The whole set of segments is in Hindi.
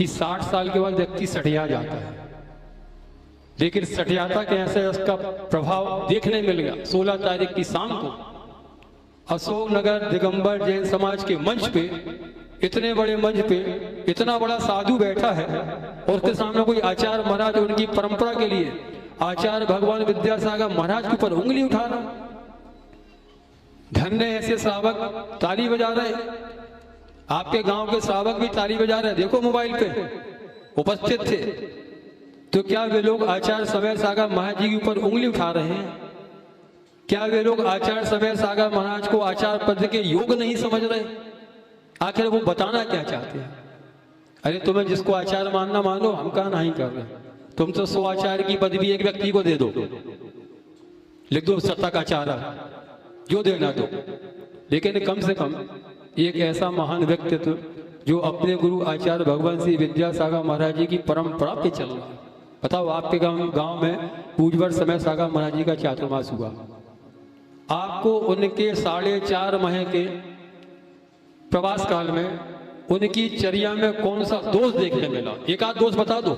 कि 60 साल के बाद व्यक्ति सठिया जाता है, लेकिन सठियाता कैसे उसका प्रभाव देखने मिल गया। 16 तारीख की शाम को अशोकनगर दिगंबर जैन समाज के मंच पे, इतने बड़े मंच पे इतना बड़ा साधु बैठा है और उसके सामने कोई आचार्य महाराज उनकी परंपरा के लिए आचार्य भगवान विद्यासागर महाराज के ऊपर उंगली उठा रहा। धन्य ऐसे श्रावक ताली बजा रहे, आपके गांव के श्रावक भी ताली बजा रहे, देखो मोबाइल पे उपस्थित थे। तो क्या वे लोग आचार्य समय सागर महाराज जी के ऊपर उंगली उठा रहे हैं? क्या वे लोग आचार्य समय सागर महाराज को आचार्य पद के योग नहीं समझ रहे? आखिर वो बताना क्या चाहते हैं? अरे तुम्हें जिसको आचार्य मानना मानो, हम कहा नहीं कर रहे। तुम तो 100 आचार्य की पदवी एक व्यक्ति को दे दो, लिख दो शतक आचार्य, जो देना दो, लेकिन कम से कम एक ऐसा महान व्यक्तित्व जो अपने गुरु आचार्य भगवान श्री विद्यासागर महाराज जी की परंपरा पे चल रहा है। बताओ, आपके गांव में पूजवर समय सागर महाराज जी का चातुर्मास हुआ, आपको उनके 4.5 माह के प्रवास काल में उनकी चर्या में कौन सा दोष देखने मिला? एक आध दोष बता दो।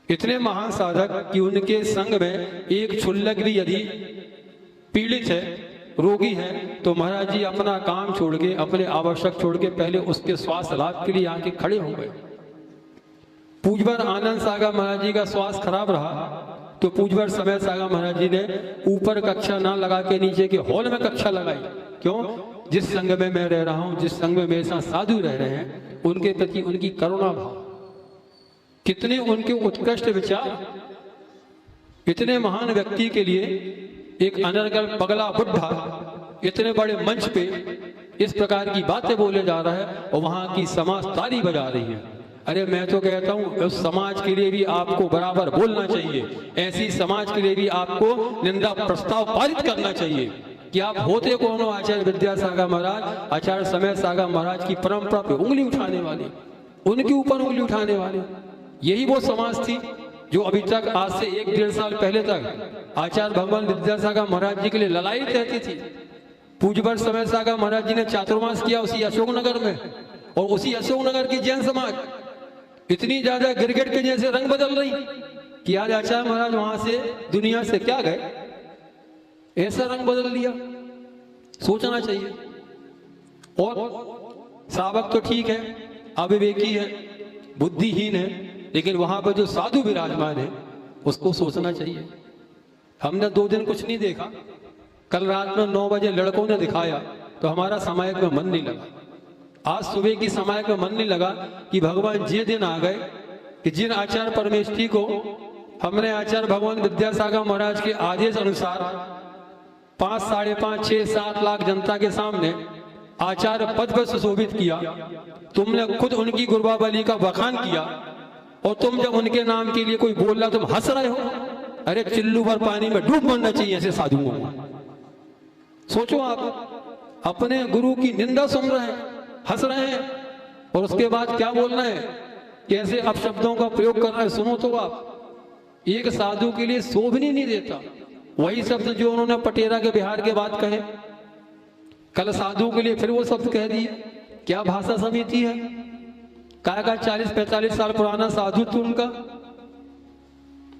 इतने महान साधक कि उनके संग में एक क्षुल्लक भी यदि पीड़ित है, रोगी है, तो महाराज जी अपना काम छोड़ के, अपने आवश्यक छोड़ के पहले उसके स्वास्थ्य लाभ के लिए आके खड़े हो गए। पूजवर आनंद सागर महाराज जी का स्वास्थ्य खराब रहा तो पूजवर समय सागर महाराज जी ने ऊपर कक्षा ना लगा के नीचे के हॉल में कक्षा लगाई। क्यों? जिस संग में मैं रह रहा हूं, जिस संग में मेरे साथ साधु रह रहे हैं, उनके प्रति उनकी करुणा भाव, कितने उनके उत्कृष्ट विचार। इतने महान व्यक्ति के लिए एक अनर्गल पगला बुढ़ा इतने बड़े मंच पे इस प्रकार की बातें बोले जा रहा है और वहां की समाज ताली बजा रही है। अरे मैं तो कहता हूं उस समाज के लिए भी आपको बराबर बोलना चाहिए, ऐसी समाज के लिए भी आपको निंदा प्रस्ताव पारित करना चाहिए कि आप होते कौन हो? आचार्य विद्यासागर महाराज, आचार्य समय सागर महाराज की परंपरा पे उंगली उठाने वाले, उनके ऊपर उंगली उठाने वाले। यही वो समाज थी जो अभी तक, आज से 1-1.5 साल पहले तक आचार्य भगवान विद्यासागर महाराज जी के लिए लड़ाई रहती थी। पूजवर समय सागर महाराज जी ने चातुर्मास किया उसी अशोकनगर में, और उसी अशोकनगर की जैन समाज इतनी ज्यादा गिरगिट के जैसे रंग बदल रही कि आज आचार्य महाराज वहां से दुनिया से क्या गए, ऐसा रंग बदल लिया। सोचना चाहिए। और श्रावक तो ठीक है, अविवेकी है, बुद्धिहीन है, लेकिन वहां पर जो साधु विराजमान है उसको सोचना चाहिए। हमने 2 दिन कुछ नहीं देखा, कल रात में 9 बजे लड़कों ने दिखाया तो हमारा समायक में मन नहीं लगा। आज सुबह की समायक में मन नहीं लगा कि भगवान ये दिन आ गए कि जिन आचार्य परमेष्ठी को हमने आचार्य भगवान विद्यासागर महाराज के आदेश अनुसार 5, 5.5, 6, 7 लाख जनता के सामने आचार्य पद पर सुशोभित किया, तुमने खुद उनकी गुरबावली का बखान किया, और तुम जब उनके नाम के लिए कोई बोल रहा तुम हंस रहे हो। अरे चिल्लू भर पानी में डूब मरना चाहिए ऐसे साधुओं को। सोचो, आप अपने गुरु की निंदा सुन रहे हैं, हंस रहे हैं, और उसके बाद क्या बोलना है, कैसे अपशब्दों का प्रयोग कर रहे हैं। सुनो तो आप, एक साधु के लिए शोभनी नहीं देता वही शब्द जो उन्होंने पटेरा के बिहार के बाद कहे, कल साधु के लिए फिर वो शब्द कह दिए। क्या भाषा समिति है? का 40-45 साल पुराना साधु तो उनका।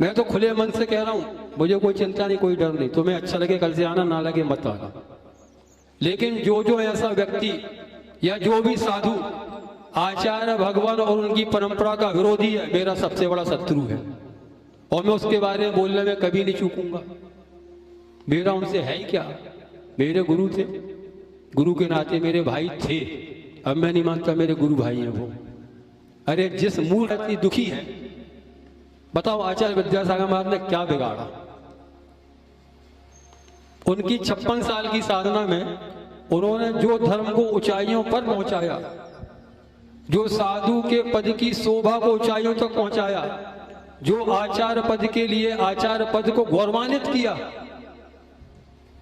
मैं तो खुले मन से कह रहा हूं, मुझे कोई चिंता नहीं, कोई डर नहीं, तुम्हें अच्छा लगे कल से आना, ना लगे मत आना। लेकिन जो ऐसा व्यक्ति या जो भी साधु आचार्य भगवान और उनकी परंपरा का विरोधी है, मेरा सबसे बड़ा शत्रु है, और मैं उसके बारे में बोलने में कभी नहीं चूकूंगा। मेरा उनसे है ही क्या, मेरे गुरु थे, गुरु के नाते मेरे भाई थे। अब मैं नहीं मानता मेरे गुरु भाई हैं वो। अरे जिस मूल इतनी दुखी है, बताओ आचार्य विद्यासागर महाराज ने क्या बिगाड़ा? उनकी 56 साल की साधना में उन्होंने जो धर्म को ऊंचाइयों पर पहुंचाया, जो साधु के पद की शोभा को ऊंचाइयों तक पहुंचाया, जो आचार्य पद के लिए आचार्य पद को गौरवान्वित किया,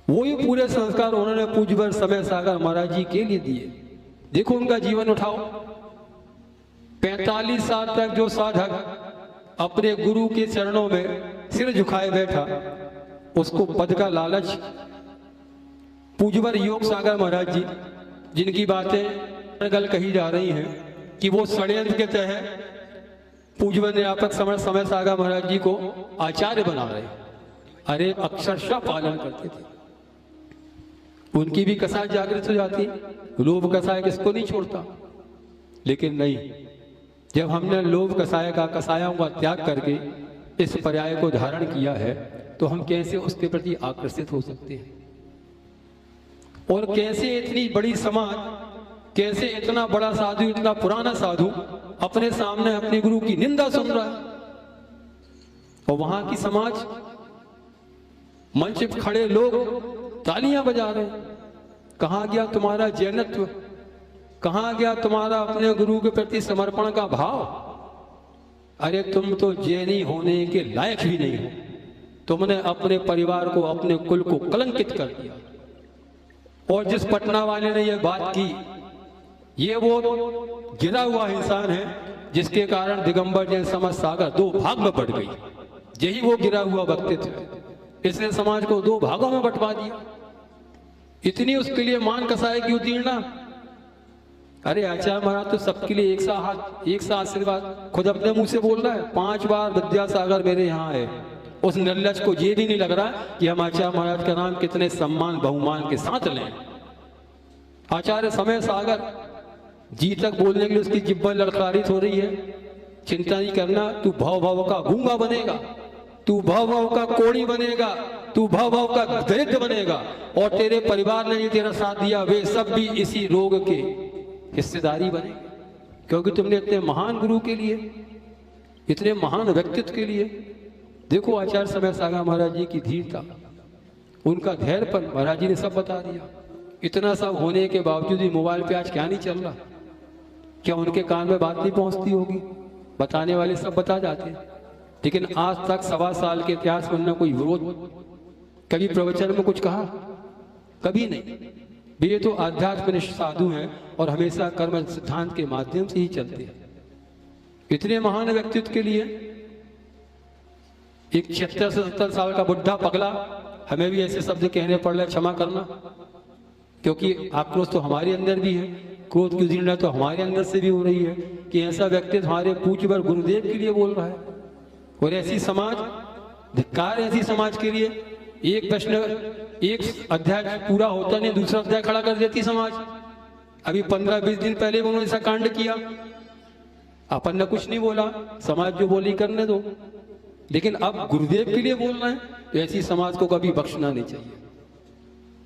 वही पूरे संस्कार उन्होंने पूज्यवर समय सागर महाराज जी के लिए दिए। देखो उनका जीवन उठाओ। 45 साल तक जो साधक अपने गुरु के चरणों में सिर झुकाए बैठा, उसको पद का लालच। पूज्यवर योग सागर महाराज जी, जिनकी बातें गल कही जा रही हैं, कि वो षड्यंत्र के तहत पूज्य अध्यापक समय सागर महाराज जी को आचार्य बना रहे। अरे अक्षरशः पालन करते थे, उनकी भी कसाय जागृत हो जाती, लोभ कसाय किसको नहीं छोड़ता। लेकिन नहीं, जब हमने लोभ कसाय का कसायों का त्याग करके इस पर्याय को धारण किया है तो हम कैसे उसके प्रति आकर्षित हो सकते हैं। और कैसे इतनी बड़ी समाज, कैसे इतना बड़ा साधु, इतना पुराना साधु अपने सामने अपने गुरु की निंदा सुन रहा है और वहां की समाज, मंच पर खड़े लोग तालियां बजा रहे हैं। कहां गया तुम्हारा जैनत्व, कहां गया तुम्हारा अपने गुरु के प्रति समर्पण का भाव। अरे तुम तो जैनी होने के लायक भी नहीं हो, तुमने अपने परिवार को, अपने कुल को कलंकित कर दिया। और जिस पटना वाले ने यह बात की, ये वो गिरा हुआ इंसान है जिसके कारण दिगंबर जैन समाज सागर दो भाग में बढ़ गई। यही वो गिरा हुआ व्यक्तित्व, इसने समाज को दो भागों में बंटवा दिया। इतनी उसके लिए मान कसाय की उतीर्णा। अरे आचार्य महाराज तो सबके लिए एक सा आशीर्वाद, खुद अपने मुंह से बोल रहा है 5 बार विद्यासागर मेरे यहाँ है। उस निर्लज को ये भी नहीं लग रहा कि हम आचार्य महाराज का नाम कितने सम्मान बहुमान के साथ लें। आचार्य समय सागर जी तक बोलने के लिए उसकी जिब्बा लड़खड़ाहट हो रही है। चिंता नहीं करना, तू भव भव का गूंगा बनेगा, तू भव भव का कोड़ी बनेगा, तू भव भव का दरिद्र बनेगा। और तेरे परिवार ने तेरा साथ दिया, वे सब भी इसी रोग के हिस्सेदारी बने, क्योंकि तुमने इतने महान गुरु के लिए, इतने महान व्यक्तित्व के लिए। देखो आचार्य समय सागर महाराज जी की धीरता, उनका धैर्यपन, महाराज जी ने सब बता दिया। इतना सब होने के बावजूद भी मोबाइल पे आज क्या नहीं चल रहा, क्या उनके कान में बात नहीं पहुंचती होगी? बताने वाले सब बता जाते हैं, लेकिन आज तक 1.25 साल के इतिहास में उन्होंने कोई विरोध, कभी प्रवचन में कुछ कहा? कभी नहीं। ये तो आध्यात्मनिष्ठ साधु हैं और हमेशा कर्म सिद्धांत के माध्यम से ही चलते हैं। इतने महान व्यक्तित्व के लिए एक 76 से 70 साल का बुढ़ा पगला, हमें भी ऐसे शब्द कहने पड़ रहे, क्षमा करना, क्योंकि आक्रोश तो हमारे अंदर भी है, क्रोध की उद्दीपना तो हमारे अंदर से भी हो रही है कि ऐसा व्यक्ति हमारे पूज्यवर गुरुदेव के लिए बोल रहा है। और ऐसी समाज, धिक्कार ऐसी समाज के लिए। एक प्रश्न, एक अध्याय पूरा होता नहीं, दूसरा अध्याय खड़ा कर देती समाज। अभी 15-20 दिन पहले उन्होंने ऐसा कांड किया, अपन ने कुछ नहीं बोला, समाज जो बोली करने दो। लेकिन अब गुरुदेव के लिए बोल रहे हैं, तो ऐसी समाज को कभी बख्शना नहीं चाहिए।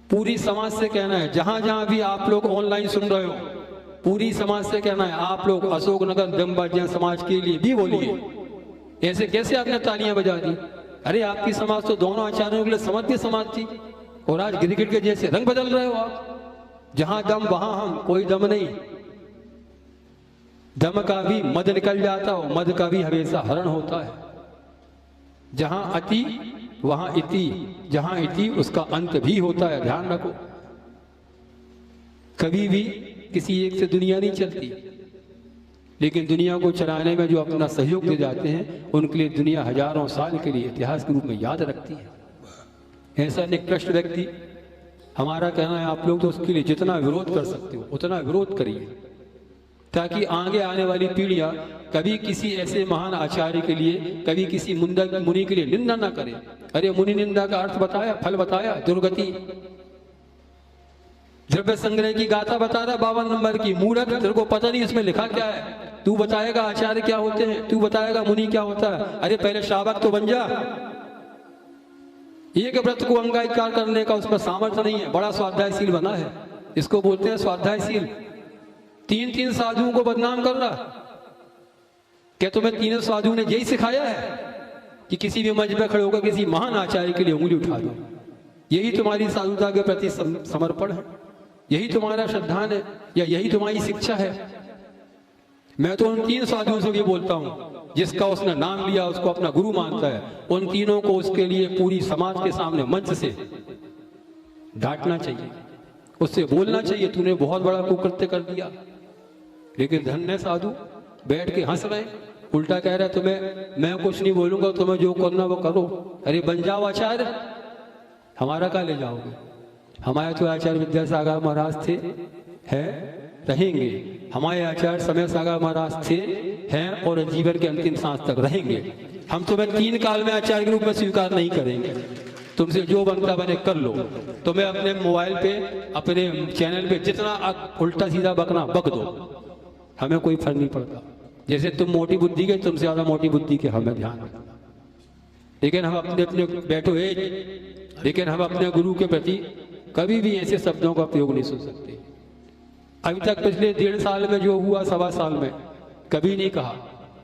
पूरी समाज से कहना है, जहां जहां भी आप लोग ऑनलाइन सुन रहे हो, पूरी समाज से कहना है, आप लोग अशोकनगर दिगंबर जैन समाज के लिए भी बोलिए। ऐसे कैसे आपने तालियां बजा दी? अरे आपकी समाज तो दोनों आचार्यों के लिए समर्पित समाज थी, और आज गिरगिट के जैसे रंग बदल रहे हो आप। जहां दम वहां हम, कोई दम नहीं। दम का भी मद निकल जाता हो, मद का भी हमेशा हरण होता है। जहां अति वहां इति, जहां इति उसका अंत भी होता है, ध्यान रखो। कभी भी किसी एक से दुनिया नहीं चलती, लेकिन दुनिया को चलाने में जो अपना सहयोग दे जाते हैं, उनके लिए दुनिया हजारों साल के लिए इतिहास के रूप में याद रखती है। ऐसा निकृष्ट व्यक्ति, हमारा कहना है आप लोग तो उसके लिए जितना विरोध कर सकते हो उतना विरोध करिए, ताकि आगे आने वाली पीढ़ियां कभी किसी ऐसे महान आचार्य के लिए, कभी किसी मुनि के लिए निंदा ना करे। अरे मुनि निंदा का अर्थ बताया, फल बताया, दुर्गति। द्रव्य संग्रह की गाथा बता रहा 52 नंबर की। मूर्ख, तेरे को पता नहीं इसमें लिखा क्या है। तू बताएगा आचार्य क्या होते हैं, तू बताएगा मुनि क्या होता है। अरे पहले श्रावक तो बन जा। एक व्रत को अंगीकार करने का उसमें सामर्थ्य नहीं है, बड़ा स्वाध्यायशील बना है, इसको बोलते हैं स्वाध्यायशील। 3 साधुओं को बदनाम कर रहा। क्या तुम्हें तीनों साधुओं ने यही सिखाया है कि किसी भी मंच पे खड़े होकर किसी महान आचार्य के लिए उंगली उठा दो? यही तुम्हारी साधुता के प्रति समर्पण है, यही तुम्हारा श्रद्धान है, या यही तुम्हारी शिक्षा है? मैं तो उन 3 साधुओं से भी बोलता हूं, जिसका उसने नाम लिया उसको अपना गुरु मानता है, उन तीनों को उसके लिए पूरी समाज के सामने मंच से डांटना चाहिए, उससे बोलना चाहिए तूने बहुत बड़ा कुकृत्य कर दिया। लेकिन धन्य साधु बैठ के हंस रहे, उल्टा कह रहा है तुम्हें, मैं कुछ नहीं बोलूंगा, तुम्हें जो करना वो करो। अरे बन जाओ आचार्य, हमारा क्या ले जाओगे? हमारे तो आचार्य विद्यासागर महाराज थे, है रहेंगे। हमारे आचार्य समय सागर महाराज थे, हैं और जीवन के अंतिम सांस तक रहेंगे। हम तुम्हें 3 काल में आचार्य के रूप में स्वीकार नहीं करेंगे। तुमसे जो बनता बने कर लो। तुम्हें अपने मोबाइल पे, अपने चैनल पे जितना उल्टा सीधा बकना बक दो, हमें कोई फर्क नहीं पड़ता। जैसे तुम मोटी बुद्धि के, तुमसे ज्यादा मोटी बुद्धि के हमें ध्यान रखना। लेकिन हम अपने अपने बैठो लेकिन हम अपने गुरु के प्रति कभी भी ऐसे शब्दों का प्रयोग नहीं सुन सकते। अभी तक पिछले 1.5 साल में जो हुआ, 1.25 साल में कभी नहीं कहा।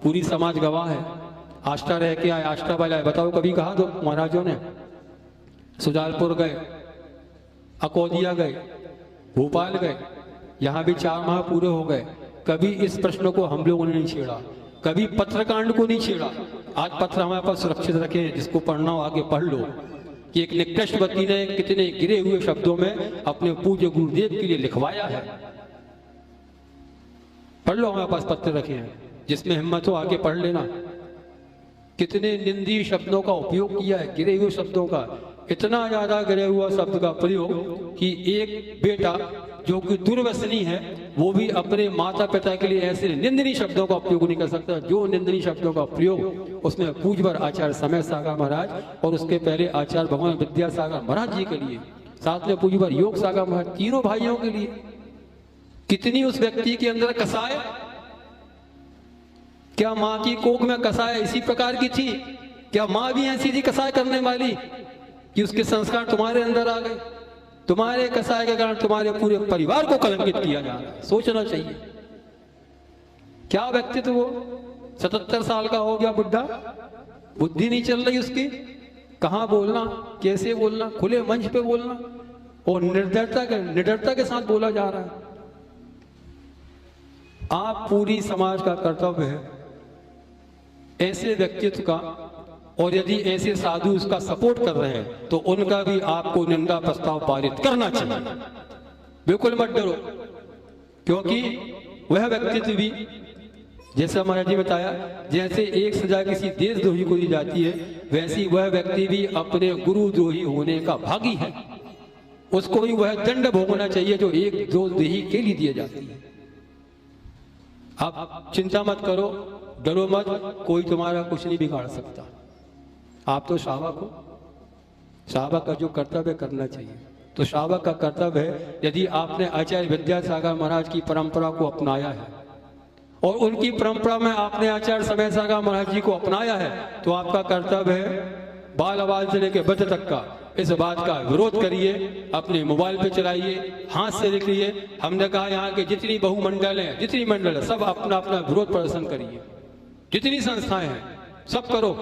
पूरी समाज गवाह है। आष्टा रह के आए, आष्टा वाले आए, बताओ कभी कहा तो महाराजों ने? सुजालपुर गए, अकोदिया गए, भोपाल गए, यहाँ भी 4 माह पूरे हो गए। कभी इस प्रश्न को हम लोगों ने नहीं छेड़ा, कभी पत्रकांड को नहीं छेड़ा। आज पत्र हमारे पास सुरक्षित रखे, जिसको पढ़ना हो आगे पढ़ लो कि एक निकृष्ट व्यक्ति ने कितने गिरे हुए शब्दों में अपने पूज्य गुरुदेव के लिए लिखवाया है। पढ़ लो, हमारे पास पत्र रखे हैं, जिसमें हिम्मत हो आगे पढ़ लेना। कितने निंदी शब्दों का उपयोग किया है, गिरे हुए शब्दों का। इतना ज्यादा गिरे हुआ शब्द का प्रयोग कि एक बेटा जो कि दुर्व्यसनी है, वो भी अपने माता पिता के लिए ऐसे निंदनीय शब्दों का उपयोग नहीं कर सकता जो निंदनीय शब्दों का प्रयोग उसमें पूज्यवर आचार्य समय सागर महाराज और उसके पहले आचार्य भगवान विद्यासागर महाराज जी के लिए, साथ में पूज्यवर योग सागर महाराज, तीनों भाइयों के लिए। कितनी उस व्यक्ति के अंदर कसाय, क्या माँ की कोख में कसाय इसी प्रकार की थी? क्या माँ भी ऐसी थी कसाय करने वाली कि उसके संस्कार तुम्हारे अंदर आ गए? तुम्हारे कसाय के कारण तुम्हारे पूरे परिवार को कलंकित किया जा रहा है। सोचना चाहिए। क्या व्यक्तित्व वो? 77 साल का हो गया बुढ़ा, बुद्धि नहीं चल रही उसकी। कहाँ बोलना, कैसे बोलना, खुले मंच पे बोलना, और निडरता के साथ बोला जा रहा है। आप पूरी समाज का कर्तव्य है ऐसे व्यक्तित्व का, और यदि ऐसे साधु उसका सपोर्ट कर रहे हैं तो उनका भी आपको निंदा प्रस्ताव पारित करना चाहिए। बिल्कुल मत डरो, क्योंकि वह व्यक्तित्व भी, जैसा महाराज जी बताया, जैसे एक सजा किसी देशद्रोही को दी जाती है, वैसी वह व्यक्ति भी अपने गुरुद्रोही होने का भागी है। उसको भी वह दंड भोगना चाहिए जो एक देशद्रोही के लिए दिए जाती है। आप चिंता मत करो, डरो मत, कोई तुम्हारा कुछ नहीं बिगाड़ सकता। आप तो शावक हो, शावक का जो कर्तव्य करना चाहिए। तो शावक का कर्तव्य है, यदि आपने आचार्य विद्यासागर महाराज की परंपरा को अपनाया है और उनकी परंपरा में आपने आचार्य समय सागर महाराज जी को अपनाया है, तो आपका कर्तव्य है बाल आवाज से लेकर बच्चे तक का इस बात का विरोध करिए, अपने मोबाइल पे चलाइए, हाथ से लिखिए। हमने कहा यहाँ के जितनी बहुमंडल है, जितनी मंडल है, सब अपना अपना विरोध प्रदर्शन करिए। जितनी संस्थाएं हैं सब करो,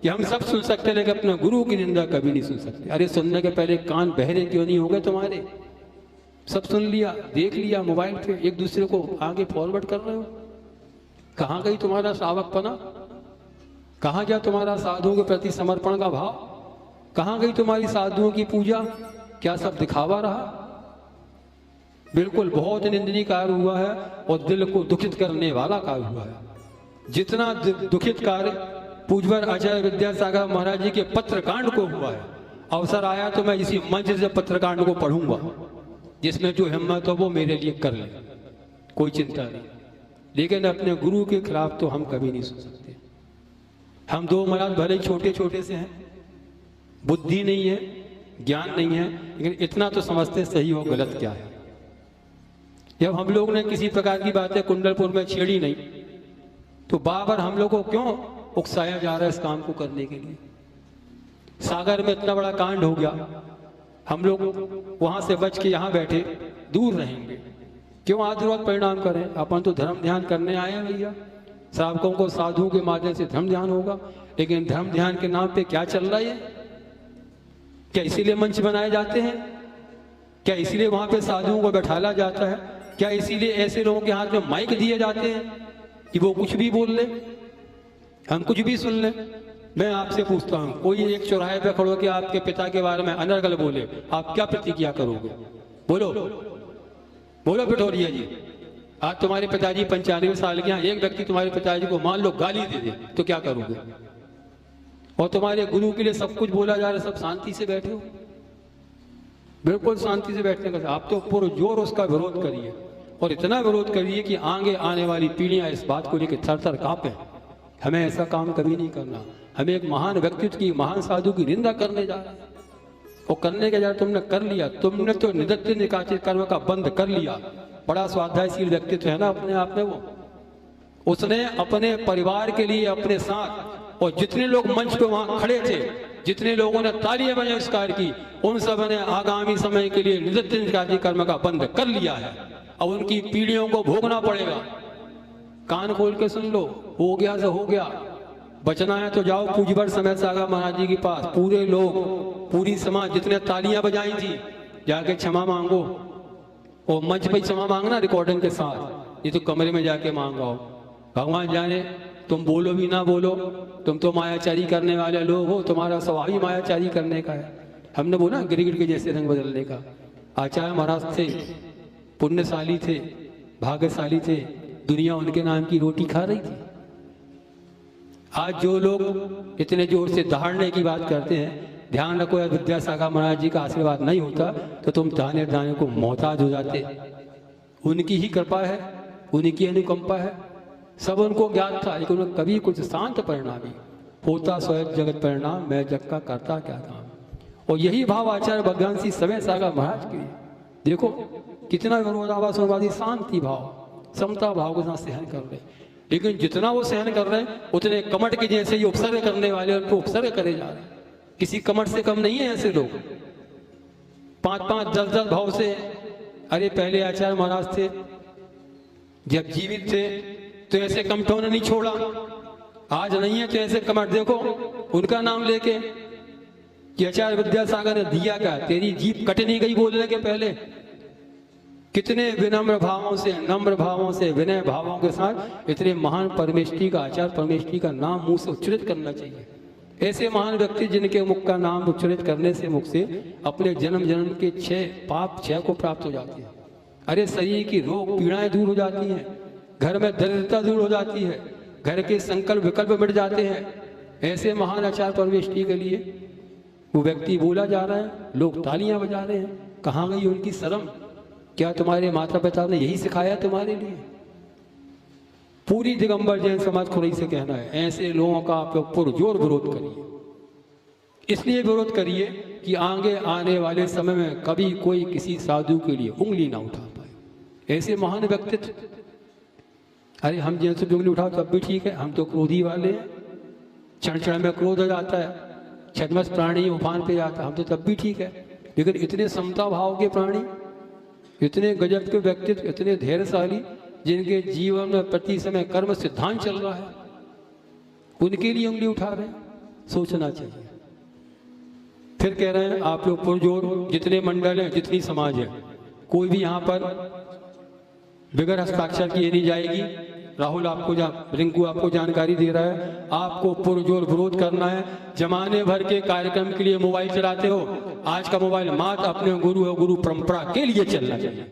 कि हम सब सुन सकते हैं, लेकिन अपने गुरु की निंदा कभी नहीं सुन सकते। अरे सुनने के पहले कान बहरे क्यों नहीं हो गए तुम्हारे? सब सुन लिया, देख लिया, मोबाइल पे एक दूसरे को आगे फॉरवर्ड कर रहे हो। कहाँ गई तुम्हारा सावकपना? कहाँ गया तुम्हारा साधुओं के प्रति समर्पण का भाव? कहाँ गई तुम्हारी साधुओं की पूजा? क्या सब दिखावा रहा? बिल्कुल बहुत निंदनीय कार्य हुआ है और दिल को दुखित करने वाला कार्य हुआ है। जितना दुखित कार्य पूज्यवर आचार्य विद्यासागर महाराज जी के पत्रकांड को हुआ है, अवसर आया तो मैं इसी मंच से पत्रकांड को पढ़ूंगा। जिसमें जो हिम्मत हो वो मेरे लिए कर ले, कोई चिंता नहीं। लेकिन अपने गुरु के खिलाफ तो हम कभी नहीं सुन सकते। हम 2 महाराज भले छोटे छोटे से हैं, बुद्धि नहीं है, ज्ञान नहीं है, लेकिन इतना तो समझते सही हो गलत क्या है। जब हम लोग ने किसी प्रकार की बातें कुंडलपुर में छेड़ी नहीं, तो बार हम लोग को क्यों उकसाया जा रहा है इस काम को करने के लिए? सागर में इतना बड़ा कांड हो गया, हम लोग वहां से बच के यहाँ बैठे दूर रहेंगे, क्यों आदरवत परिणाम करें? अपन तो धर्म ध्यान करने आए हैं भैया। साधकों को साधुओं के माध्यम से धर्म ध्यान होगा, लेकिन धर्म ध्यान के नाम पे क्या चल रहा है? क्या इसीलिए मंच बनाए जाते हैं? क्या इसीलिए वहां पे साधुओं को बैठाला जाता है? क्या इसीलिए ऐसे लोगों के हाथ में माइक दिए जाते हैं कि वो कुछ भी बोल ले, हम कुछ भी सुन ले? मैं आपसे पूछता हूं, कोई एक चौराहे पे खड़ो कि आपके पिता के बारे में अनर्गल बोले, आप क्या प्रतिक्रिया करोगे? बोलो बोलो पिठौरिया जी। आज तुम्हारे पिताजी 95 साल के हैं, एक व्यक्ति तुम्हारे पिताजी को मान लो गाली दे दे तो क्या करोगे? और तुम्हारे गुरु के लिए सब कुछ बोला जा रहा है, सब शांति से बैठे हो, बिल्कुल शांति से बैठने का। आप तो पुरजोर उसका विरोध करिए और इतना विरोध करिए कि आगे आने वाली पीढ़ियां इस बात को लेकर थर थर कांपे। हमें ऐसा काम कभी नहीं करना। हमें एक महान व्यक्तित्व की, महान साधु की निंदा करने जा रहे हैं, और करने के जा तुमने कर लिया। तुमने तो निदत्त निकाचित कर्म का बंद कर लिया। बड़ा स्वाध्यायशील व्यक्तित्व है ना अपने आप में वो। उसने अपने परिवार के लिए, अपने साथ, और जितने लोग मंच पे वहां खड़े थे, जितने लोगों ने तालियां बजाई की, उन सब ने आगामी समय के लिए निदत्त निकाचित कर्म का बंद कर लिया है। अब उनकी पीढ़ियों को भोगना पड़ेगा। कान खोल के सुन लो, हो गया तो हो गया। बचना है तो जाओ पूज्यवर समय सागर महाराज जी के पास। पूरे लोग, पूरी समाज जितने तालियां बजाई थी, जाके क्षमा मांगो। और मंच पे क्षमा मांगना रिकॉर्डिंग के साथ, ये तो कमरे में जाके मांगो। भगवान जाने तुम बोलो भी ना बोलो, तुम तो मायाचारी करने वाले लोग हो, तुम्हारा स्वभाव ही मायाचारी करने का है। हमने बोला गिरगिट के जैसे रंग बदलने का। आचार्य महाराज थे, पुण्यशाली थे, भाग्यशाली थे, दुनिया उनके नाम की रोटी खा रही थी। आज जो लोग इतने जोर से दहाड़ने की बात करते हैं, ध्यान रखो, विद्यासागर महाराज जी का आशीर्वाद नहीं होता तो तुम दाने दाने को मोहताज हो जाते। उनकी ही कृपा है, उनकी अनुकंपा है, सब उनको ज्ञात था, लेकिन उन्होंने कभी कुछ शांत परिणामी होता स्वयं जगत परिणाम, मैं जग का करता क्या काम। और यही भाव आचार्य भगवान श्री समय सागर महाराज के। देखो कितना विरोधाभासवादी शांति भाव, समता भाव के साथ सहन कर रहे, लेकिन जितना वो सहन कर रहे हैं उतने कमट के जैसे ही उपसर्ग करने वाले उनको उपसर्ग करे जा रहे हैं। किसी कमट से कम नहीं है ऐसे लोग। 5-5, 10-10 भाव से। अरे पहले आचार्य महाराज थे, जब जीवित थे तो ऐसे कमठों ने नहीं छोड़ा। आज नहीं है तो ऐसे कमट देखो उनका नाम लेके कि आचार्य विद्यासागर ने दिया क्या, तेरी जीभ कट नहीं गई बोलने के पहले। कितने विनम्र भावों से, नम्र भावों से, विनय भावों के साथ इतने महान परमेष्ठी का, आचार्य परमेष्ठी का नाम मुंह से उच्चारित करना चाहिए। ऐसे महान व्यक्ति जिनके मुख का नाम उच्चारित करने से मुख से अपने जन्म जन्म के 6 पाप 6 को प्राप्त हो जाती है। अरे शरीर की रोग पीड़ाएं दूर हो जाती हैं, घर में दरिद्रता दूर हो जाती है, घर के संकल्प विकल्प मिट जाते हैं। ऐसे महान आचार्य परमेष्ठी के लिए वो व्यक्ति बोला जा रहा है, लोग तालियां बजा रहे हैं। कहाँ गई उनकी शर्म? क्या तुम्हारे माता पिता ने यही सिखाया तुम्हारे लिए? पूरी दिगंबर जैन समाज को नहीं से कहना है, ऐसे लोगों का आप लोग पुरजोर विरोध करिए। इसलिए विरोध करिए कि आगे आने वाले समय में कभी कोई किसी साधु के लिए उंगली ना उठा पाए। ऐसे महान व्यक्तित्व, अरे हम जैसे भी उंगली उठाओ तब भी ठीक है, हम तो क्रोधी वाले हैं, क्षण क्षण में क्रोध हो जाता है, छद्मस प्राणी उफान पे जाता है, हम तो तब भी ठीक है। लेकिन इतने समता भाव के प्राणी, इतने गजब के व्यक्तित्व, इतने धैर्यशाली, जिनके जीवन में प्रति समय कर्म सिद्धांत चल रहा है, उनके लिए उंगली उठा रहे हैं, सोचना चाहिए। फिर कह रहे हैं आप लोग पुरजोर, जितने मंडल हैं, जितनी समाज है, कोई भी यहाँ पर बगैर हस्ताक्षर किए नहीं जाएगी। राहुल आपको रिंकू आपको जानकारी दे रहा है, आपको पुरजोर विरोध करना है। जमाने भर के कार्यक्रम के लिए मोबाइल चलाते हो, आज का मोबाइल मात्र अपने गुरु और गुरु परंपरा के लिए चलना चाहिए।